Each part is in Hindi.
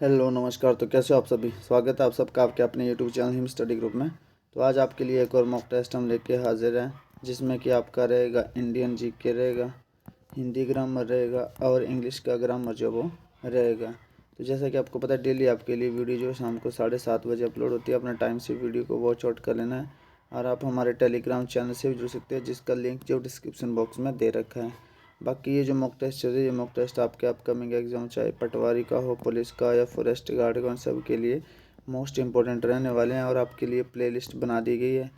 हेलो नमस्कार। तो कैसे हो आप सभी। स्वागत है आप सबका आपके अपने YouTube channel him study group में। तो आज आपके लिए एक और मॉक टेस्ट हम लेके हाजिर हैं, जिसमें कि आपका रहेगा इंडियन जीके रहेगा, हिंदी ग्रामर रहेगा और इंग्लिश का ग्रामर जो वो रहेगा। तो जैसा कि आपको पता है, डेली आपके लिए वीडियो जो शाम को 7:30 बजे अपलोड होती है। अपना टाइम से वीडियो को वॉच आउट कर लेना है और आप हमारे टेलीग्राम चैनल से भी जुड़ सकते हैं, जिसका लिंक जो डिस्क्रिप्शन बॉक्स में दे रखा है। बाकी ये जो मॉक टेस्ट चल रही है, ये मॉक टेस्ट आपके अपकमिंग एग्जाम चाहे पटवारी का हो, पुलिस का या फॉरेस्ट गार्ड का, उन सब के लिए मोस्ट इम्पोर्टेंट रहने वाले हैं और आपके लिए प्लेलिस्ट बना दी गई है।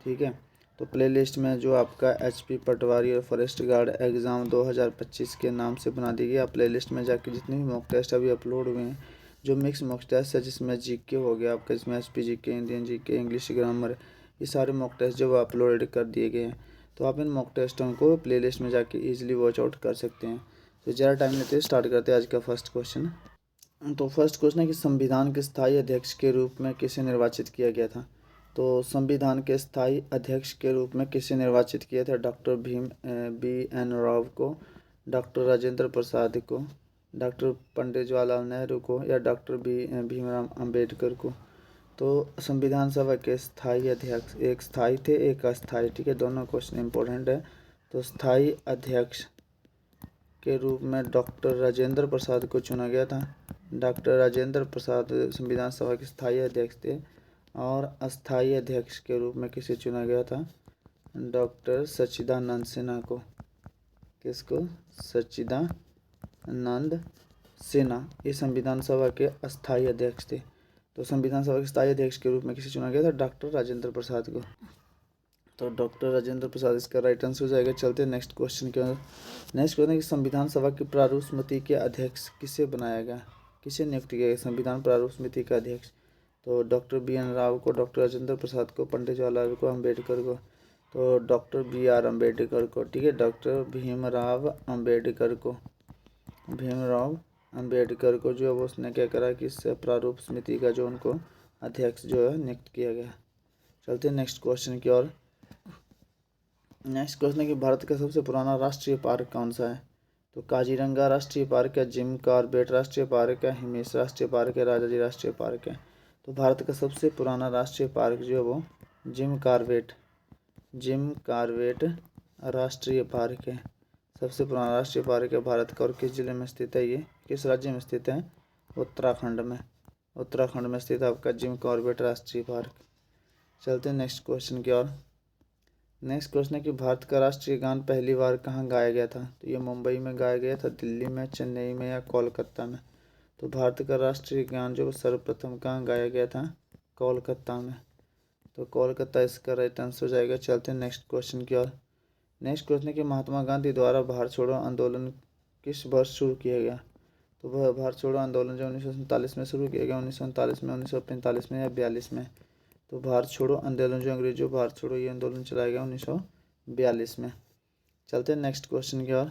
ठीक है, तो प्लेलिस्ट में जो आपका एचपी पटवारी और फॉरेस्ट गार्ड एग्ज़ाम 2025 के नाम से बना दी गई। आप प्लेलिस्ट में जाके जितने भी मॉक टेस्ट अभी अपलोड हुए हैं, जो मिक्स मॉक टेस्ट है, जिसमें जीके हो गया आपका, जिसमें HP GK, Indian GK, English grammar, ये सारे मॉक टेस्ट जो अपलोड कर दिए गए हैं। तो आप इन मॉक टेस्टों को प्लेलिस्ट में जाके इजीली वॉच आउट कर सकते हैं। तो ज़्यादा टाइम लेते हैं, स्टार्ट करते हैं आज का फर्स्ट क्वेश्चन। तो फर्स्ट क्वेश्चन है कि संविधान के स्थायी अध्यक्ष के रूप में किसे निर्वाचित किया गया था। तो संविधान के स्थायी अध्यक्ष के रूप में किसे निर्वाचित किया था। डॉक्टर बी एन राव को, डॉक्टर राजेंद्र प्रसाद को, डॉक्टर पंडित जवाहरलाल नेहरू को या डॉक्टर भीमराव अम्बेडकर को। तो संविधान सभा के स्थायी अध्यक्ष एक स्थायी थे, एक अस्थायी। ठीक है, दोनों क्वेश्चन इंपॉर्टेंट है। तो स्थायी अध्यक्ष के रूप में डॉक्टर राजेंद्र प्रसाद को चुना गया था। डॉक्टर राजेंद्र प्रसाद संविधान सभा के स्थायी अध्यक्ष थे। और अस्थायी अध्यक्ष के रूप में किसे चुना गया था। डॉक्टर सच्चिदानंद सिन्हा को। किसको। सच्चिदानंद सिन्हा, ये संविधान सभा के अस्थायी अध्यक्ष थे। तो संविधान सभा के स्थायी अध्यक्ष के रूप में किसे चुना गया था। डॉक्टर राजेंद्र प्रसाद को। तो डॉक्टर राजेंद्र प्रसाद इसका राइट आंसर हो जाएगा। चलते हैं नेक्स्ट क्वेश्चन के अंदर। नेक्स्ट क्वेश्चन है कि संविधान सभा की प्रारूप समिति के अध्यक्ष किसे बनाया गया, किसे नियुक्त किया गया संविधान प्रारूप समिति का अध्यक्ष। तो डॉक्टर बी एन राव को, डॉक्टर राजेंद्र प्रसाद को, पंडित जवाहरलाल को, अम्बेडकर को। तो डॉक्टर बी आर अम्बेडकर को। ठीक है, डॉक्टर भीमराव अम्बेडकर को, भीमराव अम्बेडकर को जो है वो उसने क्या करा कि इससे प्रारूप समिति का जो उनको अध्यक्ष जो है नियुक्त किया गया। चलते हैं नेक्स्ट क्वेश्चन की ओर। नेक्स्ट क्वेश्चन है कि भारत का सबसे पुराना राष्ट्रीय पार्क कौन सा है। तो काजीरंगा राष्ट्रीय पार्क है, जिम कॉर्बेट राष्ट्रीय पार्क है, हिमेश राष्ट्रीय पार्क है, राजाजी राष्ट्रीय पार्क है। तो भारत का सबसे पुराना राष्ट्रीय पार्क जो है वो जिम कॉर्बेट राष्ट्रीय पार्क है। सबसे पुराना राष्ट्रीय पार्क है भारत का। और किस जिले में स्थित है, ये किस राज्य में स्थित है। उत्तराखंड में। उत्तराखंड में स्थित है आपका जिम कॉर्बेट राष्ट्रीय पार्क। चलते हैं नेक्स्ट क्वेश्चन की ओर। नेक्स्ट क्वेश्चन है कि भारत का राष्ट्रीय गान पहली बार कहाँ गाया गया था। तो ये मुंबई में गाया गया था, दिल्ली में, चेन्नई में या कोलकाता में। तो भारत का राष्ट्रीय गान जो सर्वप्रथम कहाँ गाया गया था, कोलकाता में। तो कोलकाता इसका राइट आंसर हो जाएगा। चलते हैं नेक्स्ट क्वेश्चन की ओर। नेक्स्ट क्वेश्चन है कि महात्मा गांधी द्वारा भारत छोड़ो आंदोलन किस वर्ष शुरू किया गया। तो वह भारत छोड़ो आंदोलन जो 1947 में शुरू किया गया, 1939 में, 1945 में या 42 में। तो भारत छोड़ो आंदोलन जो अंग्रेजों भारत छोड़ो ये आंदोलन चलाया गया 1942 में। चलते हैं नेक्स्ट क्वेश्चन की ओर।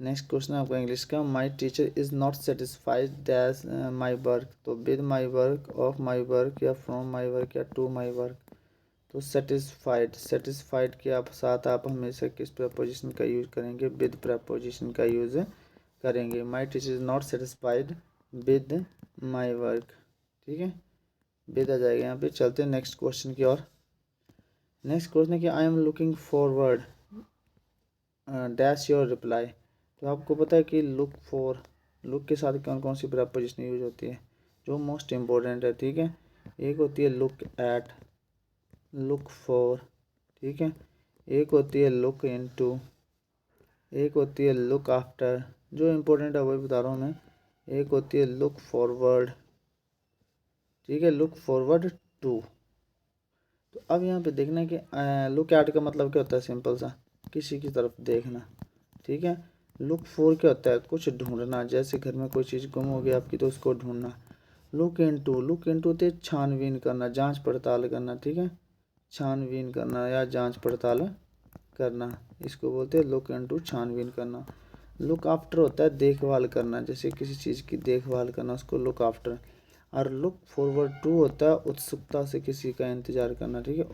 नेक्स्ट क्वेश्चन है आपका इंग्लिश का। My teacher is not satisfied that my work. तो with my work, of my work या फ्रॉम माई वर्क या टू माई वर्क। तो सेटिस्फाइड के आप साथ आप हमेशा किस प्रपोजिशन का यूज़ करेंगे, विद प्रपोजिशन का यूज़ करेंगे। माई teacher is not satisfied with my work. ठीक है, विद आ जाएगा यहाँ पे। चलते हैं नेक्स्ट क्वेश्चन की ओर। नेक्स्ट क्वेश्चन है कि I am looking forward dash your reply. तो आपको पता है कि लुक के साथ कौन कौन सी प्रपोजिशन यूज होती है, जो मोस्ट इम्पोर्टेंट है। ठीक है, एक होती है लुक एट, लुक फॉर। ठीक है, एक होती है लुक इनटू, एक होती है लुक आफ्टर, जो इम्पोर्टेंट है वही बता रहा हूँ मैं। एक होती है लुक फॉरवर्ड। ठीक है, लुक फॉरवर्ड टू। तो अब यहाँ पे देखना है कि लुक एट का मतलब क्या होता है, सिंपल सा, किसी की तरफ देखना। ठीक है, लुक फॉर क्या होता है, कुछ ढूंढना, जैसे घर में कोई चीज़ गुम हो गई आपकी तो उसको ढूंढना। लुक इनटू होती है छानबीन करना, जांच पड़ताल करना। ठीक है, छानबीन करना या जांच पड़ताल करना, इसको बोलते हैं लुक इनटू, छानबीन करना। लुक आफ्टर होता है देखभाल करना, जैसे किसी चीज़ की देखभाल करना, उसको लुक आफ्टर। और लुक फॉरवर्ड टू होता है उत्सुकता से किसी का इंतजार करना। ठीक है,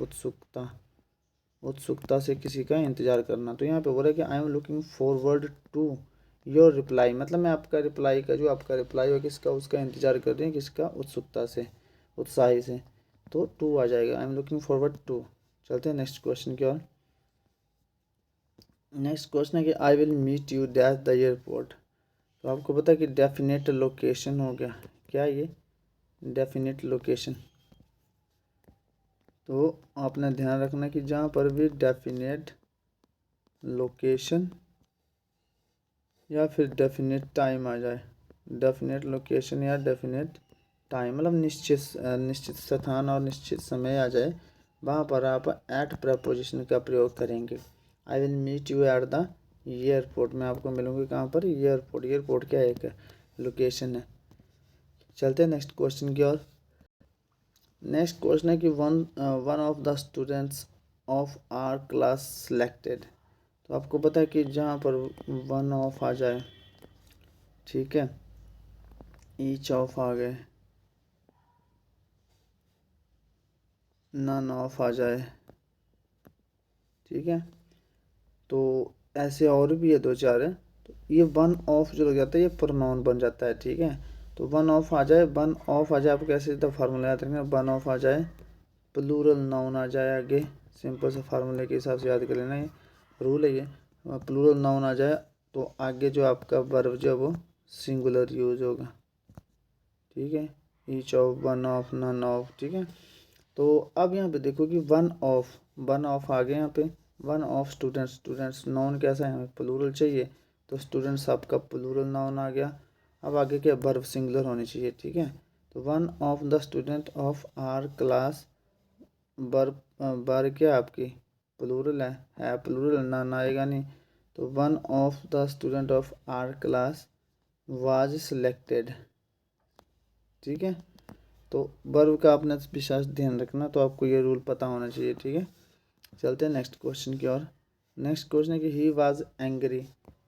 उत्सुकता से किसी का इंतजार करना। तो यहाँ पे बोला कि I am looking forward to your reply, मतलब मैं आपका रिप्लाई का, जो आपका रिप्लाई हो किसका, उसका इंतज़ार कर रही हूँ, किसका, उत्सुकता से, उत्साही से। तो टू आ जाएगा, I am looking forward to. चलते हैं नेक्स्ट क्वेश्चन की ओर। नेक्स्ट क्वेश्चन है कि I will meet you at the airport. तो आपको पता है कि डेफिनेट लोकेशन हो गया, क्या ये डेफिनेट लोकेशन। तो आपने ध्यान रखना कि जहाँ पर भी डेफिनेट लोकेशन या फिर डेफिनेट टाइम आ जाए, डेफिनेट लोकेशन या डेफिनेट टाइम, मतलब निश्चित स्थान और निश्चित समय आ जाए, वहाँ पर आप एट प्रपोजिशन का प्रयोग करेंगे। I will meet you at the airport, मैं आपको मिलूंगी कहाँ पर, एयरपोर्ट। एयरपोर्ट क्या है, एक लोकेशन है। चलते हैं नेक्स्ट क्वेश्चन की ओर। नेक्स्ट क्वेश्चन है कि one of the students of our class selected. तो आपको पता है कि जहाँ पर वन ऑफ आ जाए, ठीक है, ईच ऑफ आ गए, नन ऑफ आ जाए, ठीक है, तो ऐसे और भी है दो चार है। तो ये वन ऑफ जो लग जाता है ये प्रोनाउन बन जाता है, ठीक है। तो वन ऑफ आ जाए, वन ऑफ आ जाए, आप कैसे तो फार्मूला याद रखेंगे, वन ऑफ आ जाए, प्लूरल नाउन आ जाए आगे, सिंपल से फार्मूले के हिसाब से याद कर लेना, ये रूल है ये। प्लूरल नाउन आ जाए तो आगे जो आपका वर्ब जो वो सिंगुलर यूज होगा, ठीक है, each of, one of, none of, ठीक है। तो अब यहाँ पे देखो कि वन ऑफ आ गए यहाँ पे, one of students, students noun कैसा है, हमें प्लूरल चाहिए, तो स्टूडेंट्स आपका प्लूरल नाउन आ गया। अब आगे क्या, वर्ब सिंगुलर होनी चाहिए, ठीक है। तो one of the student of our class, verb verb क्या आपकी प्लूरल है प्लूरल, ना आएगा नहीं। तो one of the student of our class was selected, ठीक है। तो वर्ब का आपने विशेष ध्यान रखना, तो आपको ये रूल पता होना चाहिए, ठीक है। चलते हैं नेक्स्ट क्वेश्चन की ओर। नेक्स्ट क्वेश्चन है कि ही वाज एंग्री।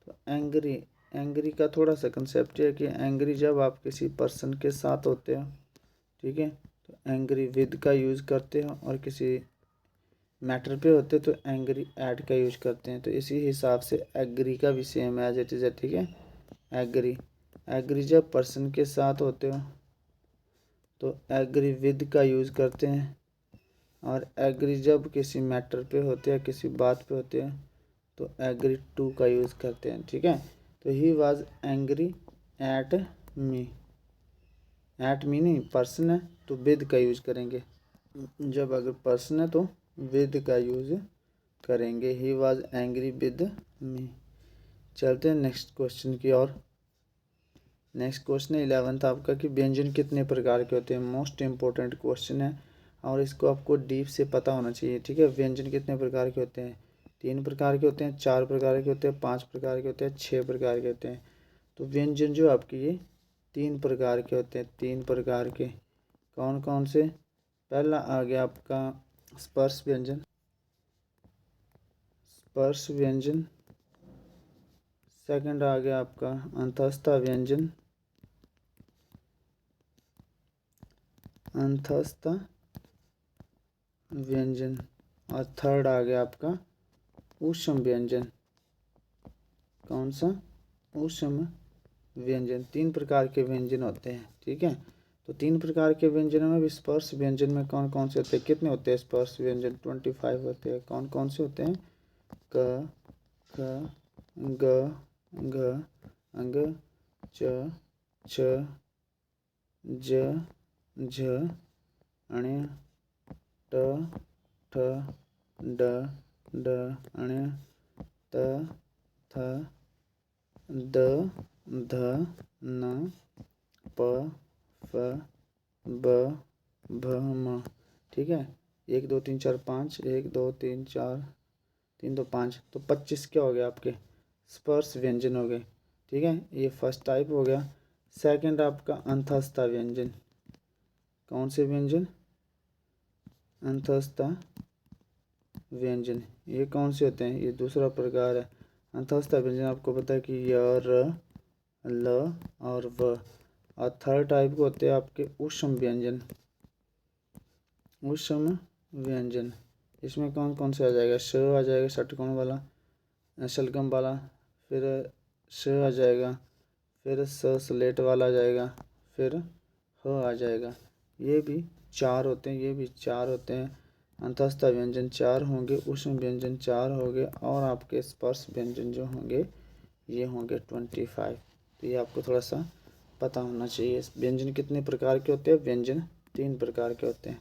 तो एंग्री, एंग्री का थोड़ा सा कंसेप्ट है कि एंग्री जब आप किसी पर्सन के साथ होते हो, ठीक है, तो एंग्री विद का यूज़ करते हो, और किसी मैटर पे होते तो एंग्री एट का यूज करते हैं। तो इसी हिसाब से एग्री का भी सेम एज इट इज़ है, ठीक है। एग्री, एग्री जब पर्सन के साथ होते हो तो एग्री विद का यूज़ करते हैं, और एग्री जब किसी मैटर पे होते हैं, किसी बात पे होते हैं, तो एग्री टू का यूज़ करते हैं, ठीक है। तो he was angry at me, at me नहीं, पर्सन है तो विद का यूज करेंगे, जब अगर पर्सन है तो विद का यूज करेंगे। He was angry with me. चलते हैं नेक्स्ट क्वेश्चन की ओर। नेक्स्ट क्वेश्चन है 11th आपका कि व्यंजन कितने प्रकार के होते हैं। मोस्ट इम्पोर्टेंट क्वेश्चन है और इसको आपको डीप से पता होना चाहिए, ठीक है। व्यंजन कितने प्रकार के होते हैं, 3 प्रकार के होते हैं, 4 प्रकार के होते हैं, 5 प्रकार के होते हैं, 6 प्रकार के होते हैं। तो व्यंजन जो आपकी ये 3 प्रकार के होते हैं, 3 प्रकार के। कौन कौन से, पहला आ गया आपका स्पर्श व्यंजन, स्पर्श व्यंजन। सेकंड आ गया आपका अंतस्था व्यंजन, अंतस्था व्यंजन। और थर्ड आ गया आपका ऊष्म व्यंजन। कौन सा, ऊष्म व्यंजन। 3 प्रकार के व्यंजन होते हैं, ठीक है। तो 3 प्रकार के व्यंजनों में भी स्पर्श व्यंजन में कौन कौन से होते हैं, कितने होते हैं स्पर्श व्यंजन, 25 होते हैं। कौन कौन से होते हैं, क, ख, ग, घ, अंग, च, छ, ज, झ, अण्य, ट, ठ, ड, ड, अण्य, त, थ, द, ध, न, प, फ, ब, भ, म, ठीक है। 1 2 3 4 5, 1 2 3 4, 3 2 5, तो 25 क्या हो गया आपके स्पर्श व्यंजन हो गए, ठीक है। ये फर्स्ट टाइप हो गया। सेकंड आपका अंतस्था व्यंजन। कौन से व्यंजन, अंतस्था व्यंजन। ये कौन से होते हैं, ये दूसरा प्रकार है। अंतस्था व्यंजन आपको पता है कि य, र, ल और व। और थर्ड टाइप के होते हैं आपके ऊष्म व्यंजन, ऊष्म व्यंजन। इसमें कौन कौन से आ जाएगा, श आ जाएगा षटकोण वाला, शलगम वाला, फिर श आ जाएगा, फिर स स्लेट वाला आ जाएगा, फिर ह आ जाएगा। ये भी चार होते हैं, ये भी चार होते हैं। अंतस्थ व्यंजन चार होंगे, ऊष्म व्यंजन चार होंगे, और आपके स्पर्श व्यंजन जो होंगे ये होंगे 25। तो ये आपको थोड़ा सा पता होना चाहिए। व्यंजन कितने प्रकार के होते हैं? व्यंजन 3 प्रकार के होते हैं।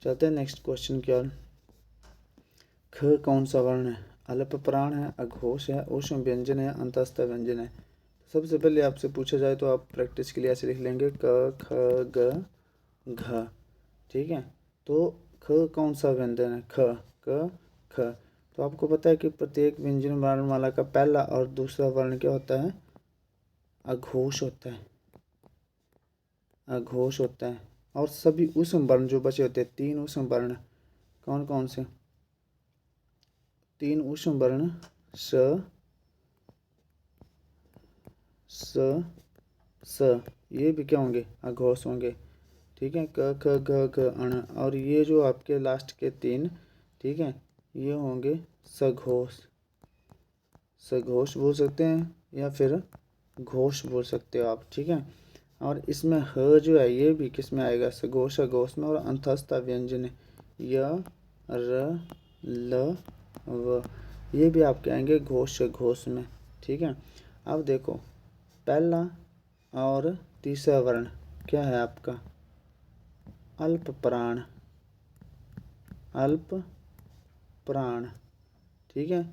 चलते हैं नेक्स्ट क्वेश्चन की ओर। ख कौन सा वर्ण है? अल्प प्राण है, अघोष है, ऊष्म व्यंजन है, अंतस्थ व्यंजन है। सबसे पहले आपसे पूछा जाए तो आप प्रैक्टिस के लिए ऐसे लिख लेंगे क ख ग घ। ठीक है, तो ख कौन सा व्यंजन है? ख क ख। तो आपको पता है कि प्रत्येक व्यंजन वर्णमाला का पहला और दूसरा वर्ण क्या होता है? अघोष होता है, अघोष होता है। और सभी ऊष्म वर्ण जो बचे होते हैं, 3 ऊष्म वर्ण कौन कौन से? 3 ऊष्म वर्ण स स स, ये भी क्या होंगे? अघोष होंगे। ठीक है, क ख ग घ अण। और ये जो आपके लास्ट के 3, ठीक है, ये होंगे सघोष। सघोष बोल सकते हैं या फिर घोष बोल सकते हो आप। ठीक है, और इसमें ह जो है ये भी किस में आएगा? सघोष अघोष में। और अंतस्थ व्यंजन है य र ल व, ये भी आपके आएंगे घोष घोष में। ठीक है, अब देखो पहला और तीसरा वर्ण क्या है आपका? अल्प प्राण, अल्प प्राण। ठीक है,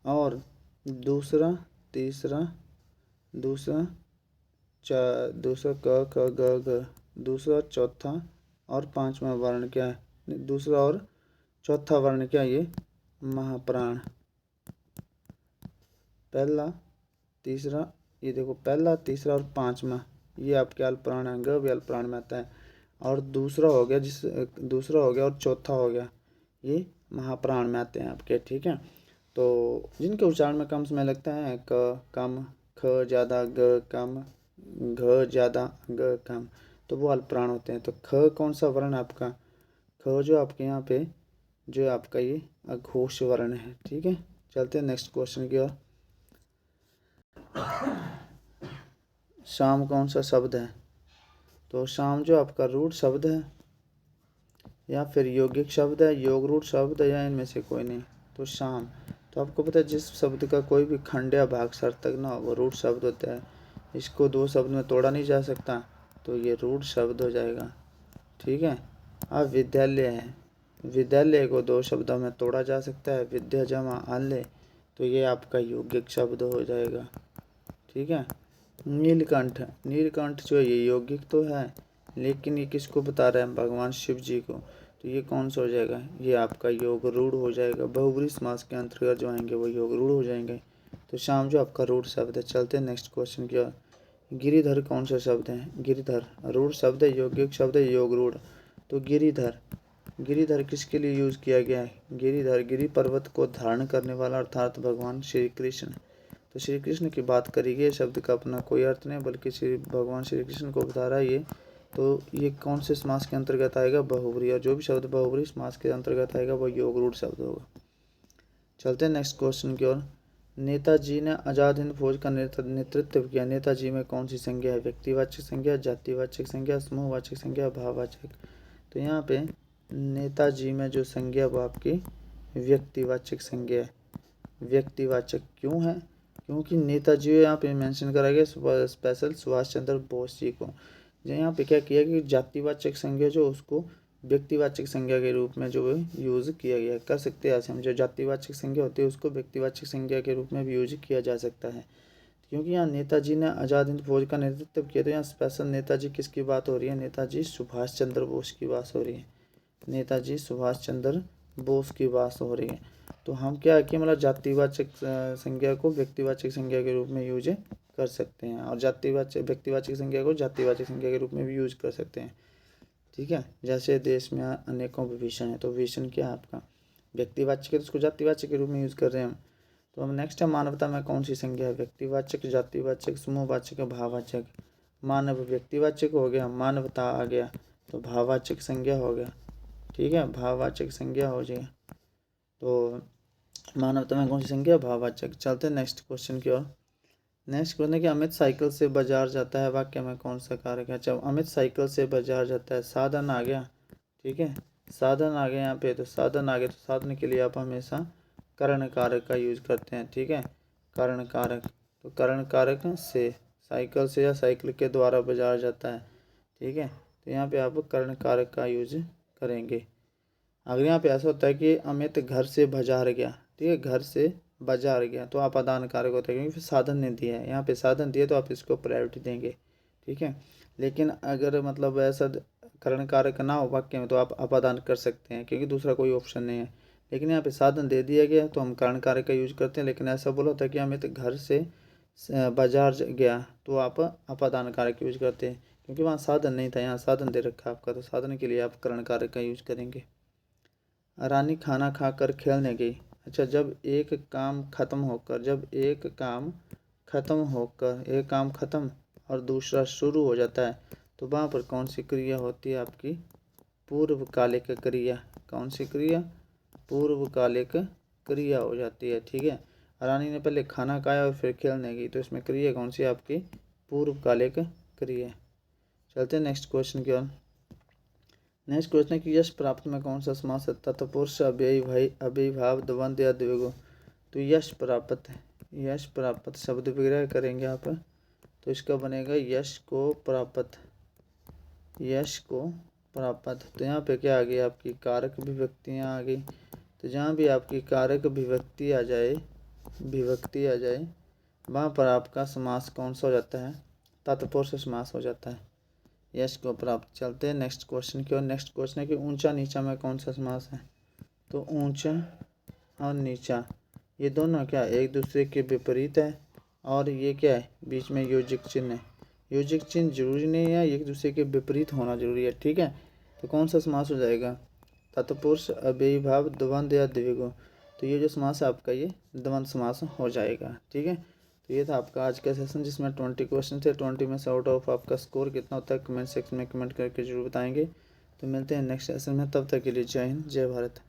और दूसरा तीसरा दूसरा दूसरा क ख ग घ, दूसरा चौथा और पांचवा वर्ण क्या है? दूसरा और चौथा वर्ण क्या है? ये महाप्राण। पहला तीसरा, ये देखो पहला तीसरा और पांचवा ये आपके अल्प प्राण है, ग भी अल्प प्राण में आता है। और दूसरा हो गया दूसरा हो गया और चौथा हो गया ये महाप्राण में आते हैं आपके। ठीक है, तो जिनके उच्चारण में कम समय लगता है, क कम, ख ज़्यादा, ग कम, घ ज़्यादा, ग कम, तो वो अल्प प्राण होते हैं। तो ख कौन सा वर्ण आपका? ख जो आपके यहाँ पे जो आपका ये अघोष वर्ण है। ठीक है, चलते हैं नेक्स्ट क्वेश्चन की ओर। शाम कौन सा शब्द है? तो शाम जो आपका रूढ़ शब्द है या फिर यौगिक शब्द है, योग रूढ़ शब्द है, या इनमें से कोई नहीं? तो शाम, तो आपको पता है जिस शब्द का कोई भी खंड या भाग सार्थक ना हो वो रूढ़ शब्द होता है। इसको 2 शब्द में तोड़ा नहीं जा सकता, तो ये रूढ़ शब्द हो जाएगा। ठीक है, अब विद्यालय है, विद्यालय को 2 शब्दों में तोड़ा जा सकता है, विद्या जमा आलय, तो ये आपका यौगिक शब्द हो जाएगा। ठीक है, नीलकंठ, नीलकंठ जो ये यौगिक तो है, लेकिन ये किसको बता रहा है? भगवान शिव जी को, तो ये कौन सा हो जाएगा? ये आपका योग रूढ़ हो जाएगा। बहुब्रीहि समास के अंतर्गत जो आएंगे वो योग रूढ़ हो जाएंगे। तो शाम जो आपका रूढ़ शब्द है। चलते हैं नेक्स्ट क्वेश्चन की ओर। गिरिधर कौन सा शब्द है? गिरिधर रूढ़ शब्द है, यौगिक शब्द है, योग रूढ़। तो गिरिधर, गिरिधर किसके लिए यूज किया गया है? गिरिधर गिरि पर्वत को धारण करने वाला अर्थात भगवान श्री कृष्ण। तो श्री कृष्ण की बात करी गई, शब्द का अपना कोई अर्थ नहीं बल्कि श्री भगवान श्री कृष्ण को बता रहा है ये। तो ये कौन से समास के अंतर्गत आएगा? बहुब्रीहि। और जो भी शब्द बहुब्रीहि समास के अंतर्गत आएगा वो योग रूढ़ शब्द होगा। चलते हैं नेक्स्ट क्वेश्चन की ओर। नेताजी ने आजाद हिंद फौज का नेतृत्व किया। नेताजी में कौन सी संज्ञा है? व्यक्तिवाचक संज्ञा, जातिवाचक संज्ञा, समूहवाचक संज्ञा, भाववाचक। तो यहाँ पे नेताजी में जो संज्ञा वो आपकी व्यक्तिवाचक संज्ञा है। व्यक्तिवाचक क्यों है? क्योंकि नेताजी यहाँ पे मेंशन करा गया स्पेशल सुभाष चंद्र बोस जी को। जो यहाँ पे क्या किया कि जातिवाचक संज्ञा जो उसको व्यक्तिवाचक संज्ञा के रूप में जो यूज़ किया गया। कर सकते हैं ऐसे हम, जो जातिवाचक संज्ञा होती है उसको व्यक्तिवाचक संज्ञा के रूप में भी यूज किया जा सकता है। क्योंकि यहाँ नेताजी ने आज़ाद हिंद फौज का नेतृत्व किया, तो यहाँ स्पेशल नेताजी किसकी बात हो रही है? नेताजी सुभाष चंद्र बोस की बात हो रही है। नेताजी सुभाष चंद्र बोस की बात हो रही है। तो हम क्या है कि मतलब जातिवाचक संज्ञा को व्यक्तिवाचक संज्ञा के रूप में यूज कर सकते हैं, और जातिवाचक व्यक्तिवाचक संज्ञा को जातिवाचक संज्ञा के रूप में भी यूज कर सकते हैं। ठीक है, जैसे देश में अनेकों विभीषण है, तो विभीषण क्या है आपका? व्यक्तिवाचक है, तो उसको जातिवाचक के रूप में यूज कर रहे हैं हम। तो हम नेक्स्ट है, मानवता में कौन सी संज्ञा है? व्यक्तिवाचक, जातिवाचक, समूहवाचक, भाववाचक। मानव व्यक्तिवाचक हो गया, मानवता आ गया तो भाववाचक संज्ञा हो गया। ठीक है, भाववाचक संज्ञा हो जाए तो मानवता में कौन सी संज्ञा? भाववाचक। चलते हैं नेक्स्ट क्वेश्चन की ओर। नेक्स्ट क्वेश्चन है कि अमित साइकिल से बाजार जाता है, वाक्य में कौन सा कारक है। अच्छा, अमित साइकिल से बाजार जाता है, साधन आ गया, ठीक है, साधन आ गया यहाँ पे। तो साधन आ गया, तो साधन के लिए आप हमेशा करण कारक का यूज करते हैं, ठीक है, करण कारक। तो करण कारक से, साइकिल से या साइकिल के द्वारा बाजार जाता है, ठीक है, तो यहाँ पे आप करण कारक का यूज करेंगे। अगर यहाँ पे ऐसा होता है कि अमित घर से बाजार गया, ठीक है, घर से बाजार गया, तो आप आदान कारक होता है, क्योंकि फिर साधन ने दिया है, यहाँ पे साधन दिया तो आप इसको प्रायोरिटी देंगे, ठीक है। लेकिन अगर मतलब ऐसा करण कारक ना हो वाक्य में, तो आप अपादान कर सकते हैं, क्योंकि दूसरा कोई ऑप्शन नहीं है। लेकिन यहाँ पे साधन दे दिया गया तो हम करण कारक का यूज करते हैं। लेकिन ऐसा बोला होता है कि अमित घर से बाजार गया, तो आप अपादान कारक यूज करते हैं, क्योंकि वहाँ साधन नहीं था, यहाँ साधन दे रखा है आपका, तो साधन के लिए आप करण कारक का यूज करेंगे। रानी खाना खाकर खेलने गई। अच्छा, जब एक काम खत्म होकर, एक काम खत्म और दूसरा शुरू हो जाता है, तो वहाँ पर कौन सी क्रिया होती है आपकी, पूर्वकालिक क्रिया। कौन सी क्रिया, पूर्वकालिक क्रिया हो जाती है, ठीक है। रानी ने पहले खाना खाया और फिर खेलने गई, तो इसमें क्रिया कौन सी आपकी, पूर्वकालिक क्रिया। चलते हैं नेक्स्ट क्वेश्चन की ओर। नेक्स्ट क्वेश्चन है कि यश प्राप्त में कौन सा समास है, तत्पुरुष, अव्ययीभाव, द्वंद्व या द्विगु। तो यश प्राप्त शब्द विग्रह करेंगे आप, तो इसका बनेगा यश को प्राप्त। तो यहाँ पे क्या आ गई आपकी, कारक विभक्तियाँ आ गई। तो जहाँ भी आपकी कारक विभक्ति आ जाए, वहाँ पर आपका समास कौन सा हो जाता है, तत्पुरुष समास हो जाता है, यश को प्राप्त। चलते हैं नेक्स्ट क्वेश्चन की ओर। नेक्स्ट क्वेश्चन है कि ऊंचा नीचा में कौन सा समास है। तो ऊंचा और नीचा ये दोनों क्या एक दूसरे के विपरीत है, और ये क्या है, बीच में योजिक चिन्ह है। योजिक चिन्ह जरूरी नहीं है, एक दूसरे के विपरीत होना जरूरी है, ठीक है। तो कौन सा समास हो जाएगा, तत्पुरुष, अव्ययीभाव, द्वंद्व या द्विगु। तो ये जो समास है आपका, ये द्वंद्व समास हो जाएगा, ठीक है। तो ये था आपका आज का सेशन, जिसमें 20 क्वेश्चन थे। 20 में से आउट ऑफ आपका स्कोर कितना होता है कमेंट सेक्शन में कमेंट करके जरूर बताएंगे। तो मिलते हैं नेक्स्ट सेशन में, तब तक के लिए जय हिंद, जय भारत।